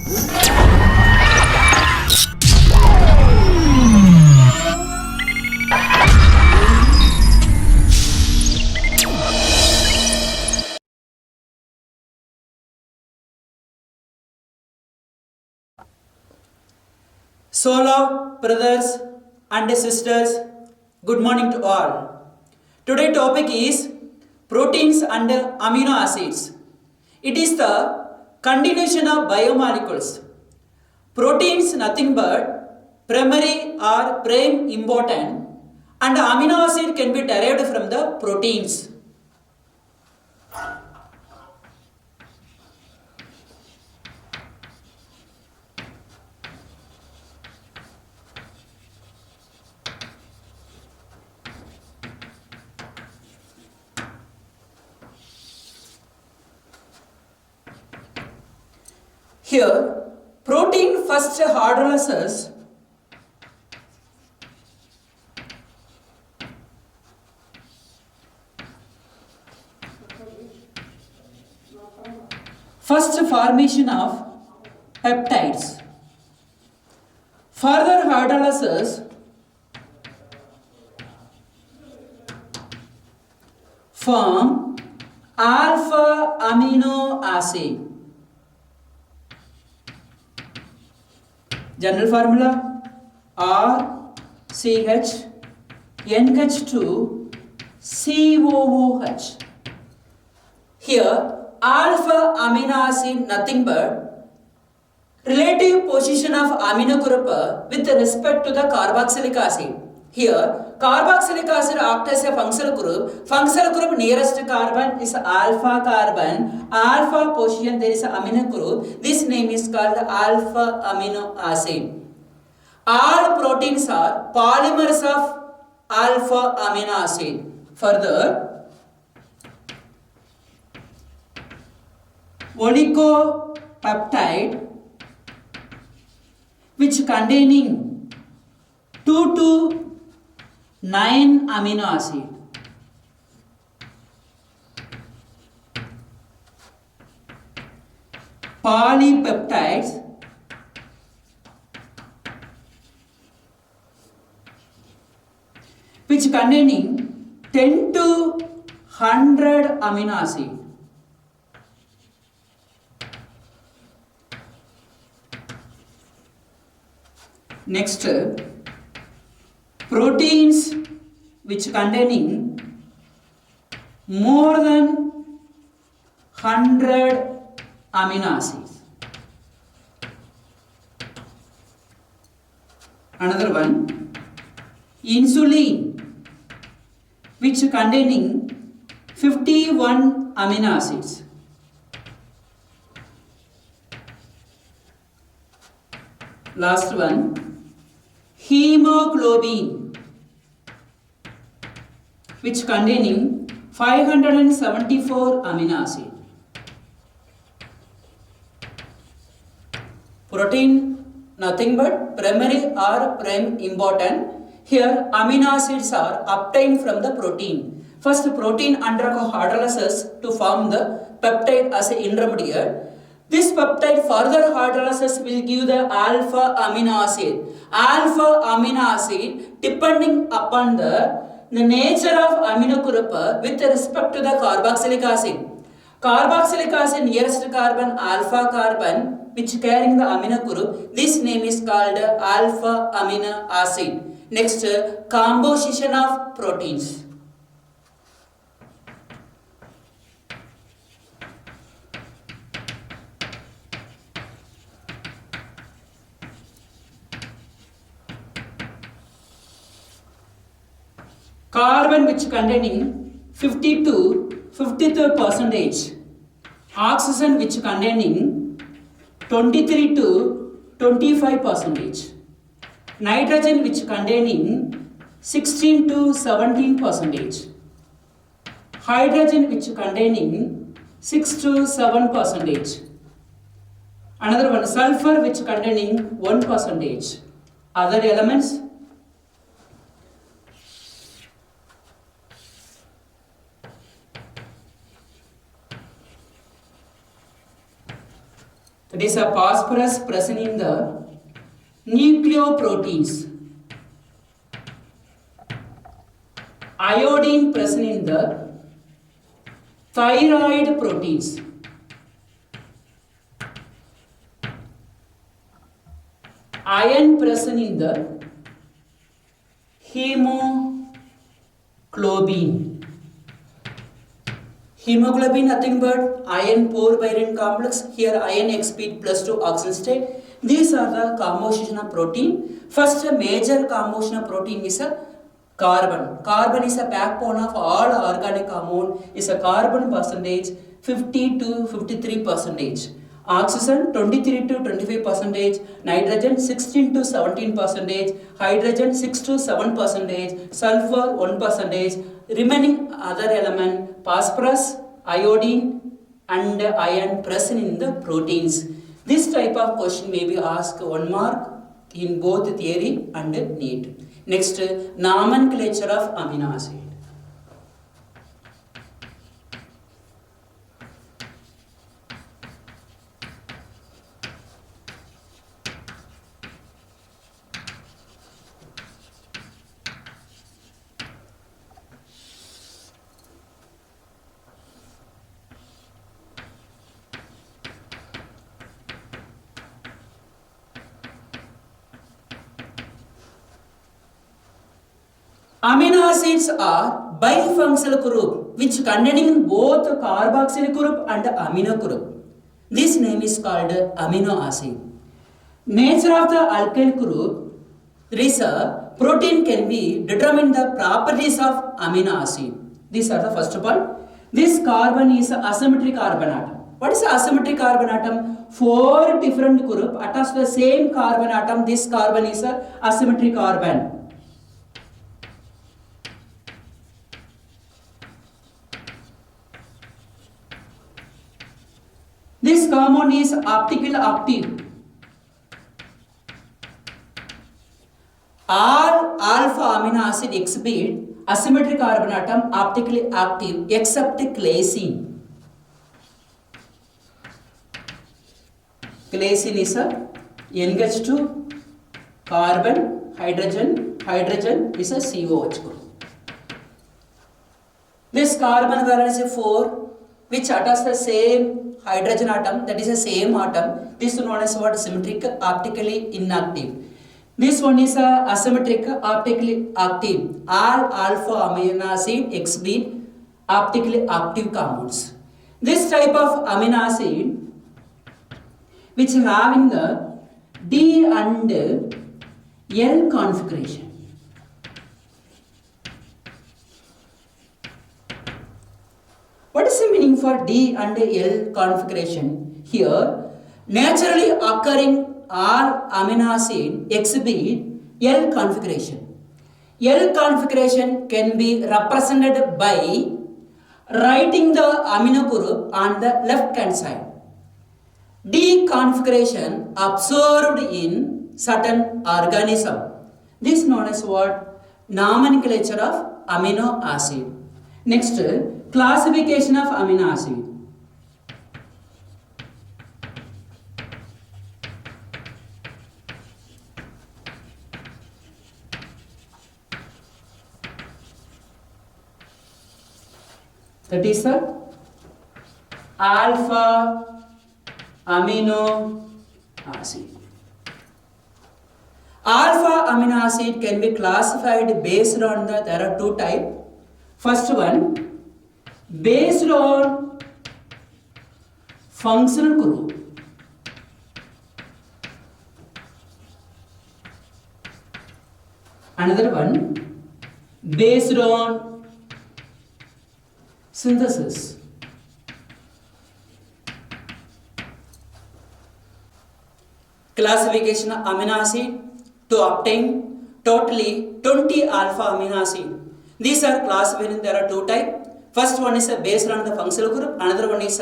So, love brothers and sisters, good morning to all. Today topic is proteins and amino acids. It is the continuation of biomolecules. Proteins nothing but primary or prime important, and amino acid can be derived from the proteins. Here, protein first hydrolysis first formation of peptides. Further hydrolysis form alpha amino acid. General formula RCH NH2 COOH. Here alpha amino acid nothing but relative position of amino group with respect to the carboxylic acid. Here carboxylic acid acts as a functional group. Functional group nearest carbon is alpha carbon. Alpha position there is a amino group. This name is called alpha amino acid. All proteins are polymers of alpha amino acid. Further, oligopeptide which containing 2 to 9 amino acid. Polypeptides which containing 10 to 100 amino acid. Next, proteins which containing more than 100 amino acids. Another one, insulin which containing 51 amino acids. Last one, hemoglobin which containing 574 amino acid. Protein nothing but primary or prime important. Here amino acids are obtained from the protein. First protein undergo hydrolysis to form the peptide as an intermediate. This peptide further hydrolysis will give the alpha amino acid. Alpha amino acid depending upon the nature of amino group with respect to the carboxylic acid. Carboxylic acid nearest carbon alpha carbon which carrying the amino group. This name is called alpha amino acid. Next, composition of proteins. Carbon which containing 50 to 53 percentage. Oxygen which containing 23 to 25 percentage. Nitrogen which containing 16 to 17 percentage. Hydrogen which containing 6 to 7 percentage. Another one, sulfur which containing 1 percentage. Other elements, that is is a phosphorus present in the nucleoproteins, iodine present in the thyroid proteins, iron present in the hemoglobin. Hemoglobin nothing but iron 4 by iron complex. Here iron Xp plus 2 oxygen state. These are the composition of protein. First major composition of protein is a carbon. Carbon is a backbone of all organic compound. Is a carbon percentage 50 to 53 percentage. Oxygen 23 to 25 percentage. Nitrogen 16 to 17 percentage. Hydrogen 6 to 7 percentage. Sulfur 1 percentage. Remaining other element phosphorus, iodine and iron present in the proteins. This type of question may be asked 1 mark in both theory and NEET. Next, nomenclature of amino acid. Amino acids are bifunctional group which containing both carboxyl group and amino group. This name is called amino acid. Nature of the alkyl group, there is a protein can be determine the properties of amino acid. These are the first one. This carbon is a asymmetric carbon atom. What is asymmetric carbon atom? 4 different group attached to the same carbon atom. This carbon is a asymmetric carbon. This compound is optically active. All alpha amino acid exhibit asymmetric carbon atom optically active except glycine. Glycine is a NH2 carbon hydrogen. Hydrogen is a COH group. This carbon valence is 4 which attach the same hydrogen atom, that is the same atom. This one is what? Symmetric, optically inactive. This one is asymmetric, optically active. All alpha amino acid exhibit optically active compounds. This type of amino acid which having the D and L configuration. What is the meaning for D and L configuration? Here, naturally occurring all amino acid exhibit L configuration. L configuration can be represented by writing the amino group on the left hand side. D configuration observed in certain organism. This is known as what? Nomenclature of amino acid. Next, classification of amino acid. That is alpha amino acid. Alpha amino acid can be classified based on there are 2 types. First one, based on functional group. Another one, based on synthesis. Classification of amino acid to obtain totally 20 alpha amino acid. These are classified, there are 2 types. First one is based on the functional group, another one is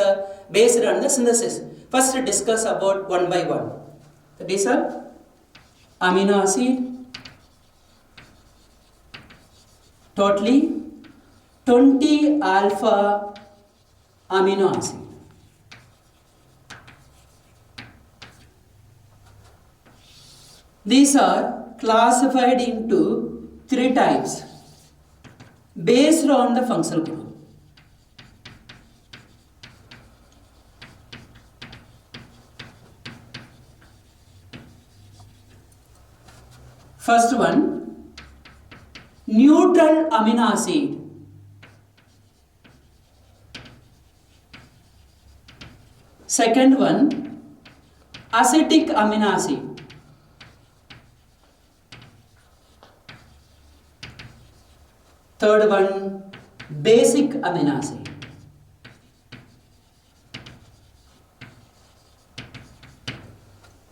based on the synthesis. First discuss about one by one. That is amino acid, totally 20 alpha amino acid. These are classified into three types based on the functional group. First one, neutral amino acid. Second one, acetic amino acid. Third one, basic amino acid.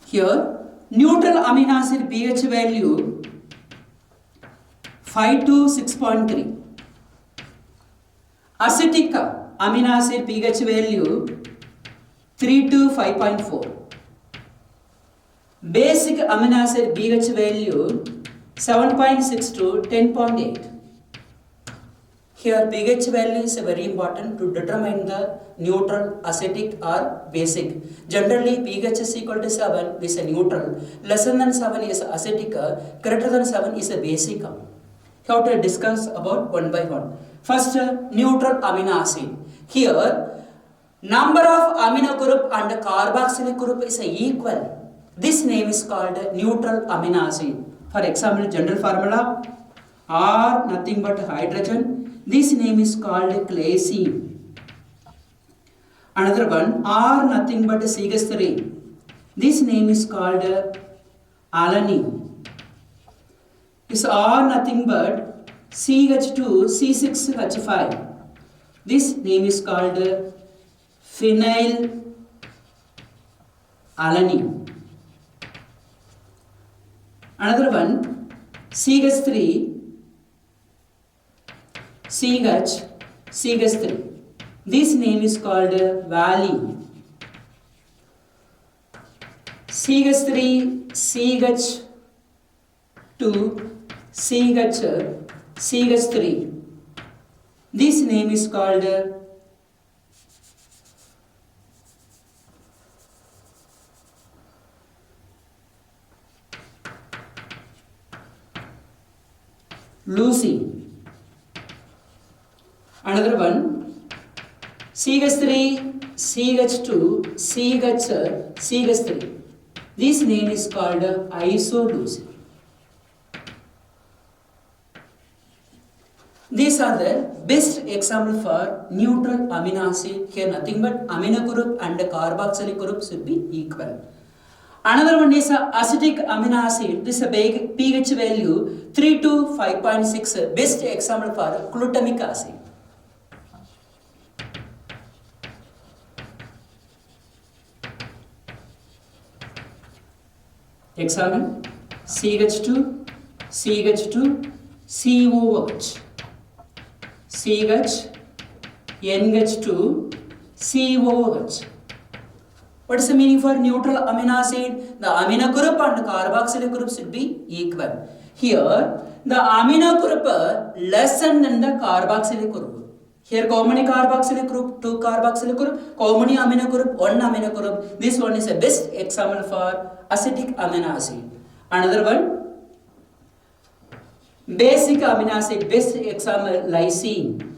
Here, neutral amino acid pH value 5 to 6.3. Acetic amino acid pH value 3 to 5.4. Basic amino acid pH value 7.6 to 10.8. Here pH value is very important to determine the neutral, acidic or basic. Generally pH is equal to 7 is a neutral, lesser than 7 is acidic, greater than 7 is a basic. You have to discuss about one by one. First, neutral amino acid. Here, number of amino group and carboxylic group is equal. This name is called neutral amino acid. For example, general formula R nothing but hydrogen. This name is called glycine. Another one R nothing but CH3. This name is called alanine. This R nothing but CH2 C6H5. This name is called phenylalanine. Another one CH3 CH3. This name is called valine. CH3 CH2 CH3. This name is called leucine. Another one CH3 CH2 CH3. This name is called isoleucine. These are the best example for neutral amino acid. Here nothing but amino group and carboxylic group should be equal. Another one is acidic amino acid. This is a big pH value 3 to 5.6. Best example for glutamic acid. Example CH2 CH2 COOH CH NH2 COOH. What is the meaning for neutral amino acid? The amino group and carboxylic group should be equal. Here the amino group less than the carboxylic group. Here common carboxylic group, 2 carboxylic group, common amino group, 1 amino group. This one is the best example for acidic amino acid. Another one basic amino acid, best example lysine.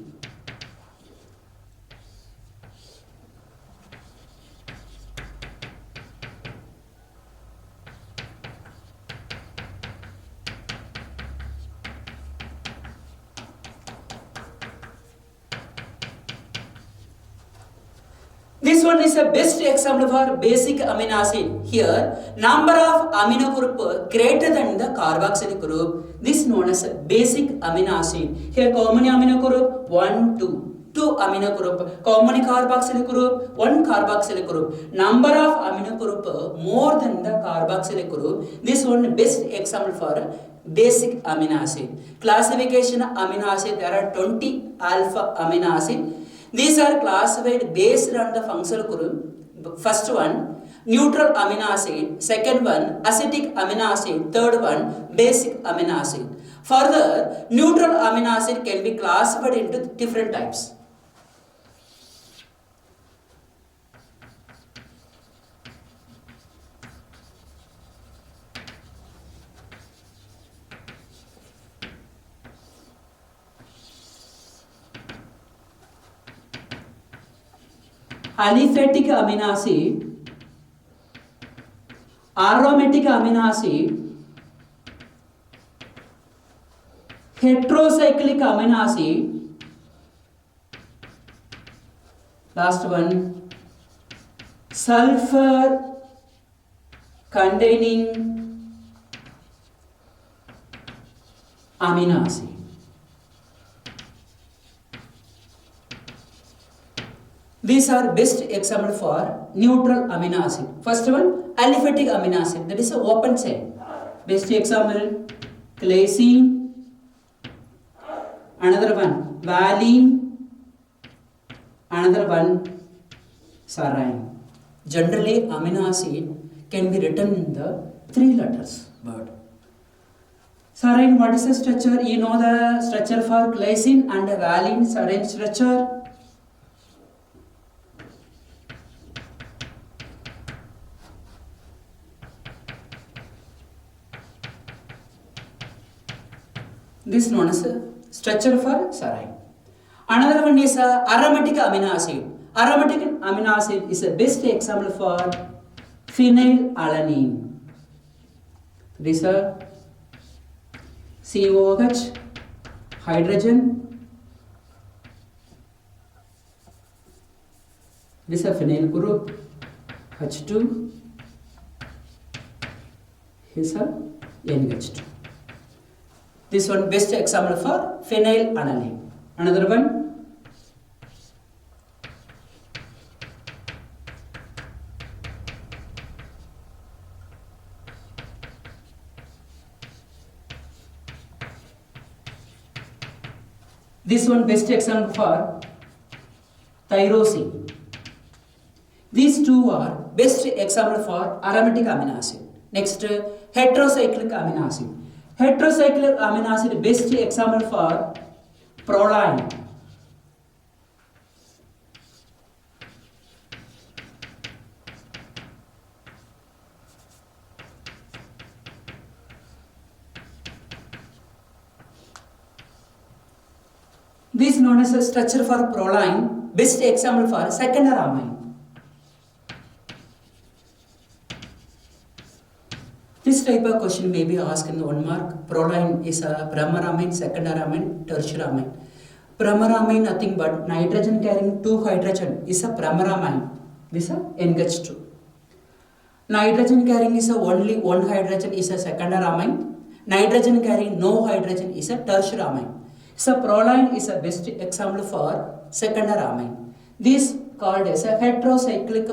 This one is a best example for basic amino acid. Here, number of amino group greater than the carboxylic group. This is known as basic amino acid. Here, common amino group 1, 2. 2 amino group. Common carboxylic group 1 carboxylic group. Number of amino group more than the carboxylic group. This one best example for basic amino acid. Classification amino acid. There are 20 alpha amino acid. These are classified based on the functional group. First one, neutral amino acid. Second one, acidic amino acid. Third one, basic amino acid. Further, neutral amino acid can be classified into different types. aliphatic amino acid, aromatic amino acid, heterocyclic amino acid, last one, sulfur containing amino acid. These are best example for neutral amino acid. First one, aliphatic amino acid, that is an open chain. Best example, glycine. Another one, valine. Another one, serine. Generally, amino acid can be written in the 3 letters word. Serine, what is the structure? You know the structure for glycine and valine, serine structure. This is known as a structure for serine. Another one is aromatic amino acid. Aromatic amino acid is the best example for phenylalanine. This is COH, hydrogen. This is a phenyl group, H2. Here is a NH2. This one best example for phenylalanine. Another one, this one best example for tyrosine. These two are best example for aromatic amino acid. Next, heterocyclic amino acid. Heterocyclic amino acid best example for proline. This is known as a structure for proline, best example for secondary amine. This type of question may be asked in the 1 mark. Proline is a primary amine, secondary amine, tertiary amine. Primary amine nothing but nitrogen carrying 2 hydrogen is a primary amine. This is NH2. Nitrogen carrying is a only 1 hydrogen is a secondary amine. Nitrogen carrying no hydrogen is a tertiary amine. So proline is a best example for secondary amine. This called as a heterocyclic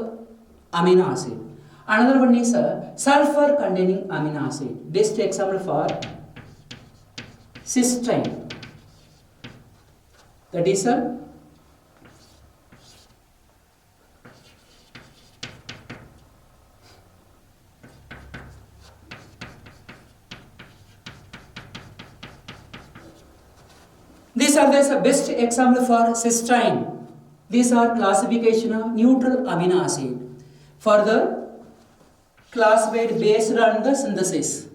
amino acid. Another one is a sulfur containing amino acid. Best example for cysteine. That is a these are the best example for cysteine. These are classification of neutral amino acid. Further classified based on the synthesis.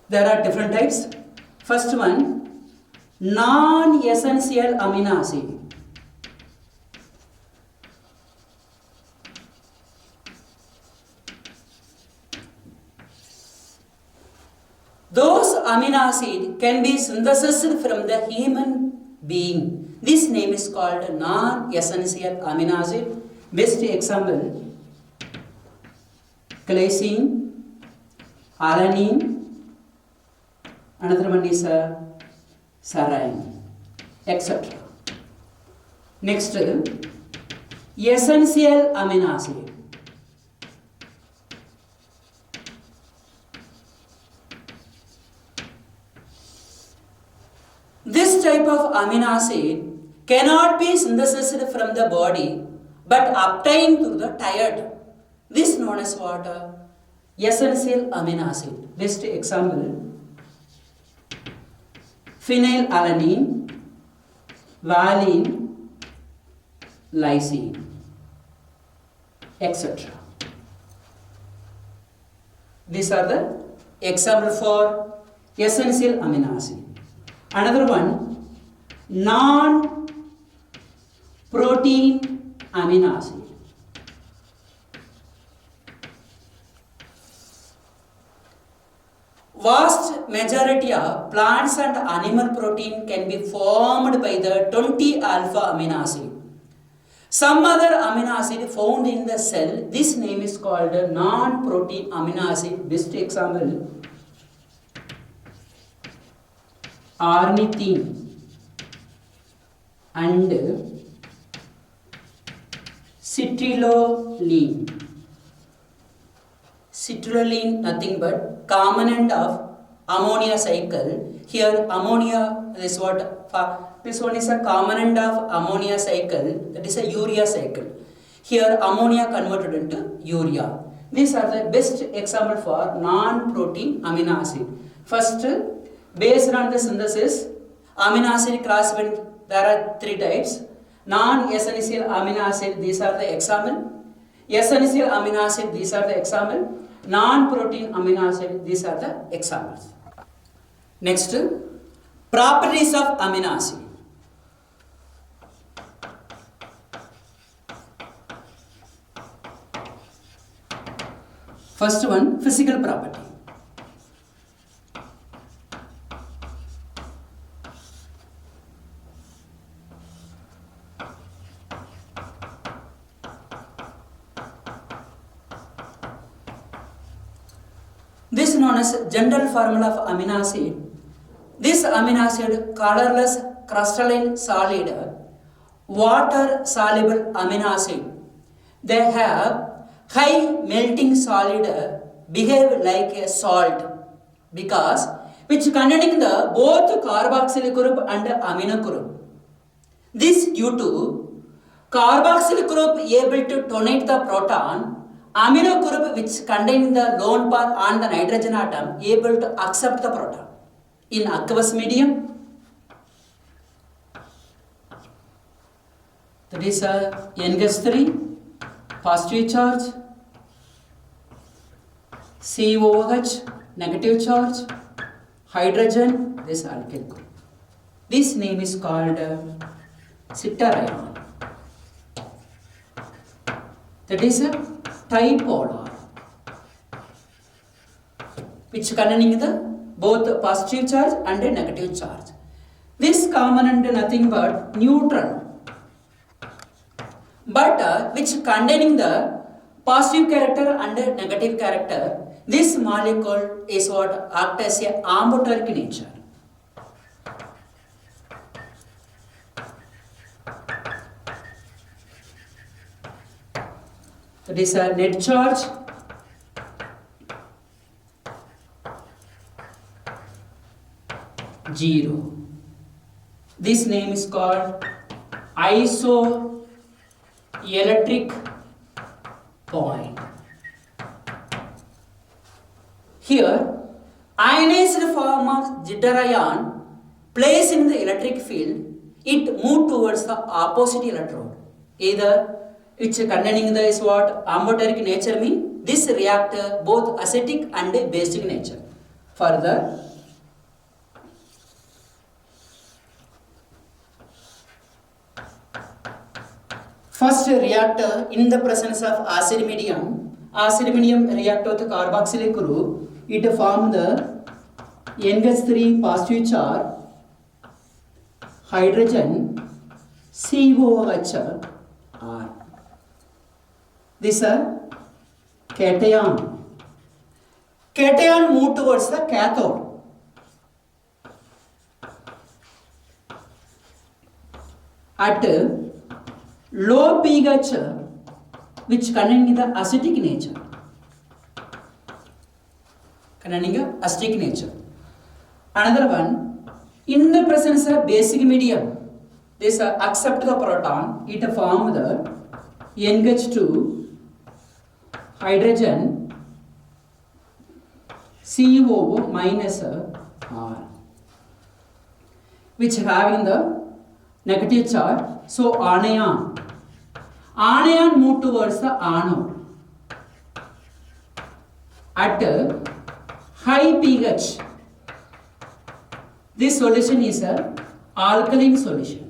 There are different types. First one, non-essential amino acid. Those amino acid can be synthesized from the human being. This name is called non-essential amino acid. Best example, glycine, alanine, another one is serine, etc. Next, essential amino acid. This type of amino acid cannot be synthesized from the body but obtained through the diet. This is known as what? Essential amino acid. Best example, phenylalanine, valine, lysine, etc. These are the example for essential amino acid. Another one, non-protein amino acid. Vast majority of plants and animal protein can be formed by the 20 alpha amino acid. Some other amino acid found in the cell, this name is called non-protein amino acid. Best example, ornithine and citrulline. Citrulline nothing but component of ammonia cycle. Here ammonia is what? This one is a component of ammonia cycle, that is a urea cycle. Here ammonia converted into urea. These are the best example for non-protein amino acid. First, based on the synthesis, amino acid classified, there are 3 types. Non-essential amino acid, these are the example. Essential amino acid, these are the example. Non-protein amino acid, these are the examples. Next, properties of amino acid. First one, physical property. This is known as general formula of amino acid. This amino acid, colorless crystalline solid, water soluble amino acid. They have high melting solid, behave like a salt because which containing the both carboxyl group and amino group. This due to carboxyl group able to tonate the proton, amino group which contain the lone pair on the nitrogen atom able to accept the proton. In aqueous medium, that is NH3 positive charge, COH negative charge, hydrogen, this alkyl group. This name is called sitter ion. That is a tripolar, which containing the both positive charge and a negative charge. This component nothing but neutron, but which containing the positive character and a negative character. This molecule is what act as a ambulatory nature. That is a net charge, zero. This name is called isoelectric point. Here, ionized form of jitter ion placed in the electric field, it moves towards the opposite electrode. Either it's containing the is what amphoteric nature mean. This reactor both acidic and basic nature. Further, first reactor in the presence of acid medium react with carboxylic group, it form the NH3 positive charge, hydrogen, COH, R. This are cation. Cation move towards the cathode. At low pH, which containing the acidic nature. Another one, in the presence of basic medium, this accept the proton, it form the NH2 hydrogen CO minus R, which having the negative charge. So anion move towards the anode. at high pH. This solution is a alkaline solution.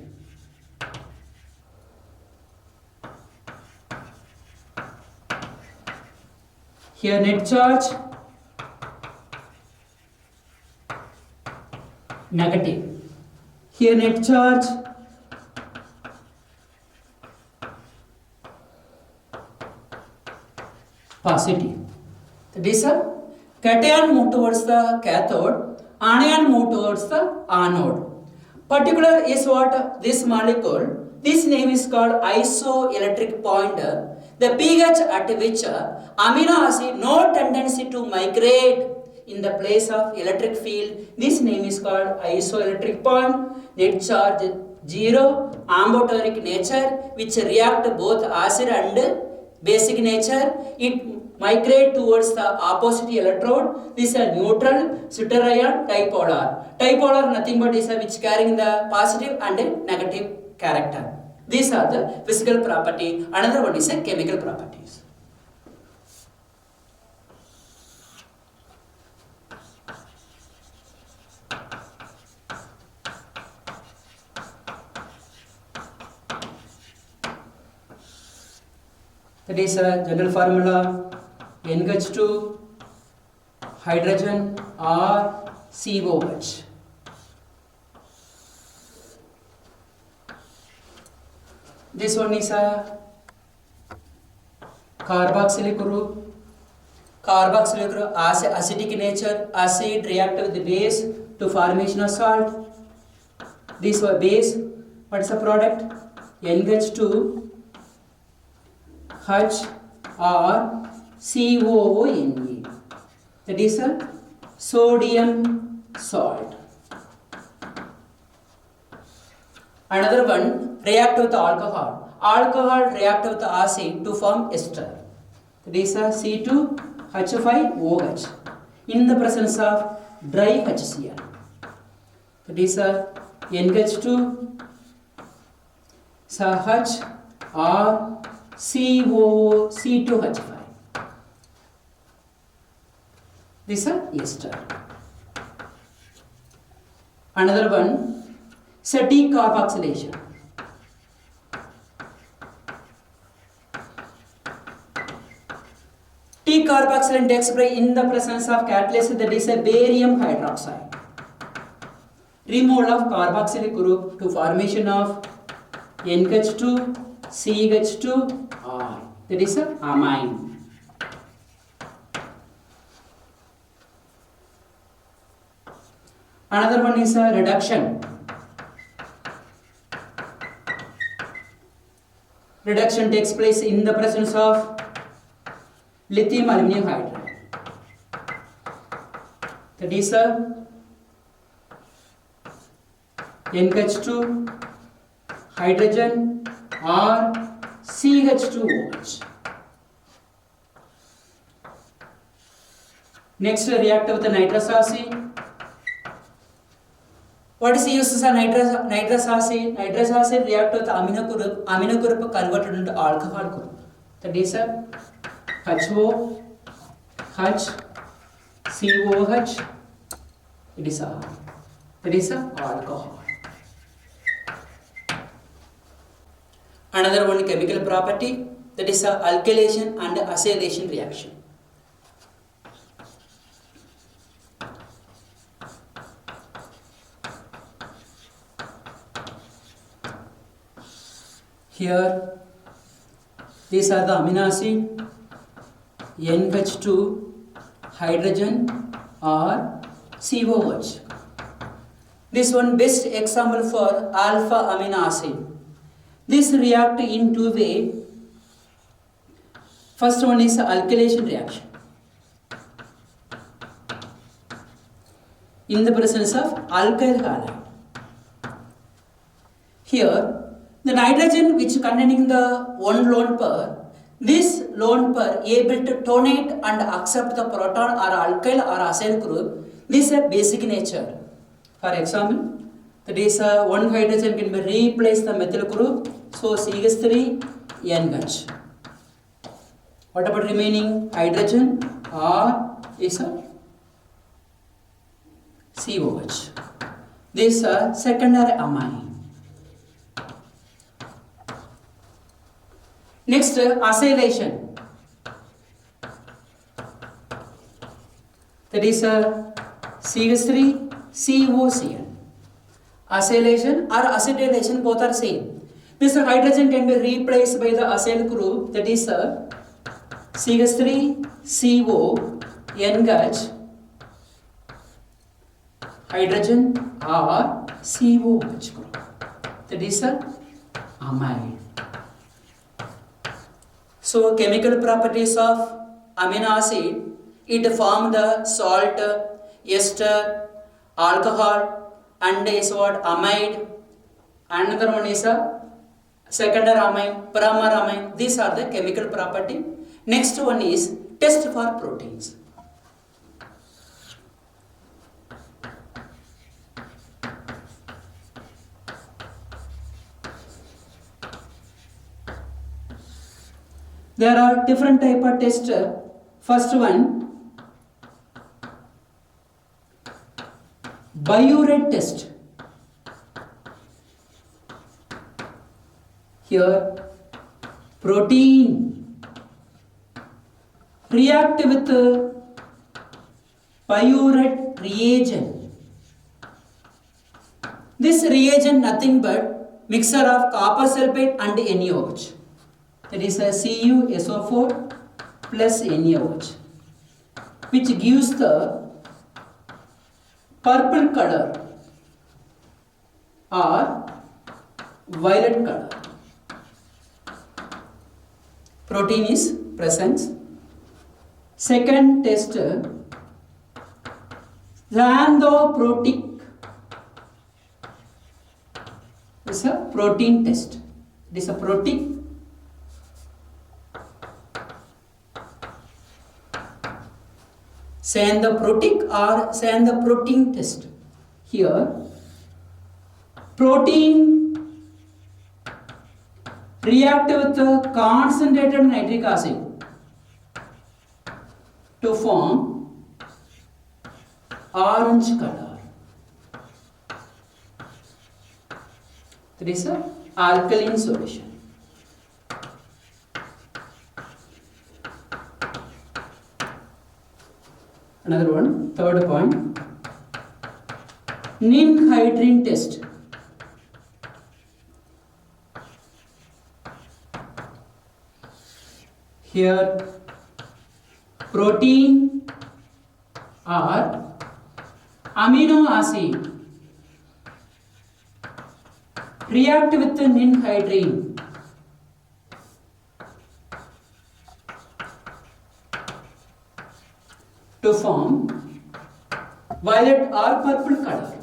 Here net charge negative. Here net charge positive. That is a cation move towards the cathode, anion move towards the anode. Particular is what this molecule, this name is called isoelectric pointer. The pH at which amino acid no tendency to migrate in the place of electric field, this name is called isoelectric point. Net charge 0, ambivalent nature, which react both acid and basic nature. It migrate towards the opposite electrode. This is a neutral, deuterion, dipolar. Dipolar nothing but is a which carrying the positive and negative character. These are the physical property. Another one is a chemical properties. That is a general formula NH2 hydrogen or COH. This one is a carboxylic group. Carboxylic group acidic nature. Acid react with the base to formation of salt. This was base. What is the product? NH2 H or COONE. That is a sodium salt. Another one react with alcohol. Alcohol react with acid to form ester. That is a C2H5OH in the presence of dry HCl. That is a NH2 H or C2H5. This is a ester. Another one. T carboxylation. T carboxylation takes place in the presence of catalyst, that is a barium hydroxide. Removal of carboxylic group to formation of NH2 CH2R. That is a amine. Another one is a reduction. Reduction takes place in the presence of lithium aluminum hydride. That is a NH2 hydrogen or CH2OH. Next react with the nitrous acid. What is the use of nitrous acid? Nitrous acid react with amino group converted into alcohol group. That is a HO, H, COH. It is a alcohol. Another one chemical property, that is a alkylation and acylation reaction. Here, these are the amino acid NH2 hydrogen or COH. This one best example for alpha amino acid. This react in two ways. First one is alkylation reaction. In the presence of alkyl halide. Here, the nitrogen which containing the one lone pair, this lone pair able to tonate and accept the proton or alkyl or acyl group. This is a basic nature. For example, that is one hydrogen can be replaced the methyl group, so CH3NH. What about remaining hydrogen or is a COH. This secondary amine. Next, acylation. That is CH3 COCl. Acylation or acetylation both are same. This hydrogen can be replaced by the acyl group, that is CH3 CO NH hydrogen or COH group, that is amide. So chemical properties of amino acid, it form the salt, ester, alcohol, and is what amide. Another one is a secondary amine, primary amine. These are the chemical property. Next one is test for proteins. There are different type of tests. First one, biuret test. Here, protein react with biuret reagent. This reagent nothing but mixture of copper sulfate and NaOH. That is a CuSO4 plus NaOH, which gives the purple color or violet color. Protein is present. Second test, xanthoprotic is a protein test. It is a protein. Xanthoprotic or xanthoprotein test. Here, protein react with concentrated nitric acid to form orange color. That is an alkaline solution. Another one, third point, ninhydrin test. Here, protein or amino acid react with the ninhydrin to form violet or purple color.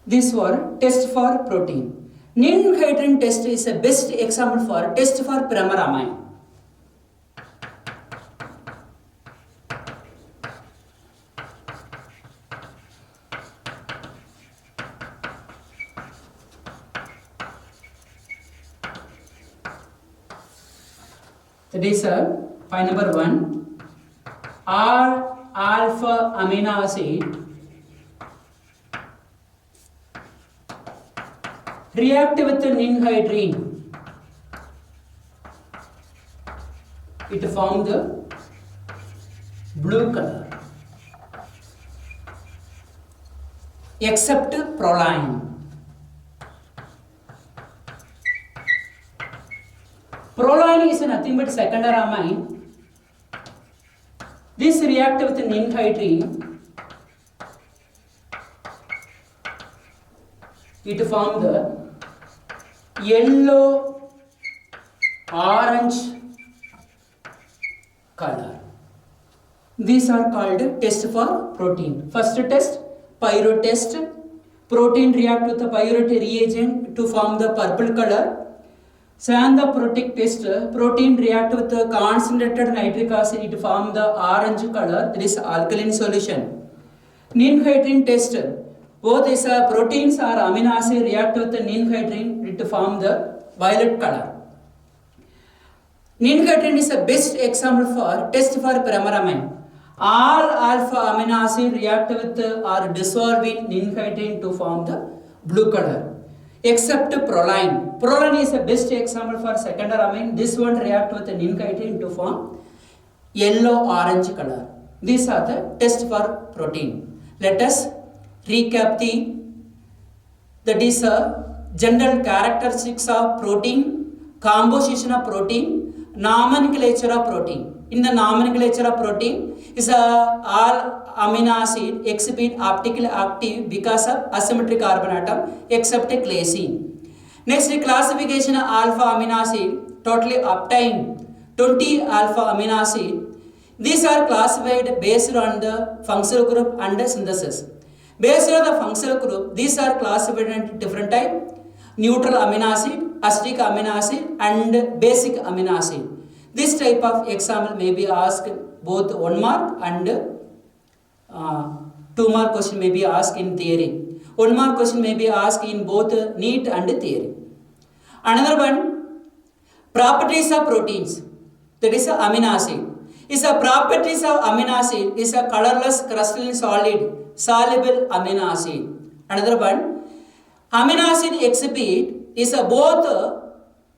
This was test for protein. Ninhydrin test is the best example for test for primary amine. That is point number 1. R alpha amino acid react with the ninhydrin. It forms the blue color. Except proline. Proline is nothing but secondary amine. This react with ninhydrin. It forms the yellow orange color. These are called test for protein. First test, pyro test. Protein react with the pyruret reagent to form the purple color. Xanthoprotic test, protein react with the concentrated nitric acid to form the orange color, that is alkaline solution. Ninhydrin test, Both these proteins or amino acid react with the nincohydrin to form the violet color. Nincohydrin is the best example for test for pyrameramine. All alpha amino acid react with or dissolve in nincohydrin to form the blue color. Except proline. Proline is the best example for secondary amine. This one react with the nincohydrin to form yellow orange color. These are the test for protein. Let us recap that is general characteristics of protein, composition of protein, nomenclature of protein. In the nomenclature of protein is all amino acid exhibit optically active because of asymmetric carbon atom except glycine. Next, classification of alpha amino acid totally obtained 20 alpha amino acid. These are classified based on the functional group and the synthesis. Based on the functional group, these are classified into different type: neutral amino acid, acidic amino acid, and basic amino acid. This type of example may be asked both 1 mark and 2 mark question may be asked in theory. 1 mark question may be asked in both NEET and theory. Another one, properties of proteins, that is amino acid. Is a properties of amino acid is a colorless crystalline solid soluble amino acid. Another one, amino acid exhibit is a both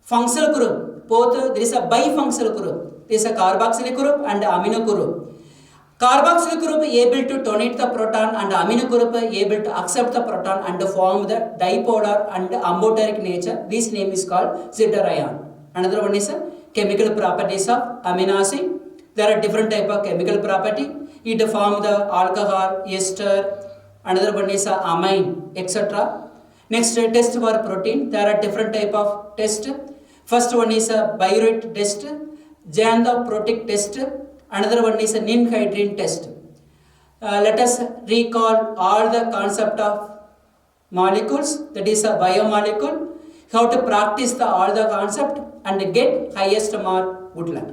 functional group, both there is a bifunctional group. There is a carboxylic group and amino group. Carboxylic group able to donate the proton and amino group able to accept the proton and form the dipolar and amphoteric nature. This name is called zeta ion. Another one is chemical properties of amino acid. There are different type of chemical property. It form the alcohol, ester. Another one is amine, etc. Next, test for protein. There are different type of test. First one is a biuret test, Janth-Protic test. Another one is a nincohydrin test. Let us recall all the concept of molecules, that is a biomolecule. How to practice all the concept and get highest mark. Good luck.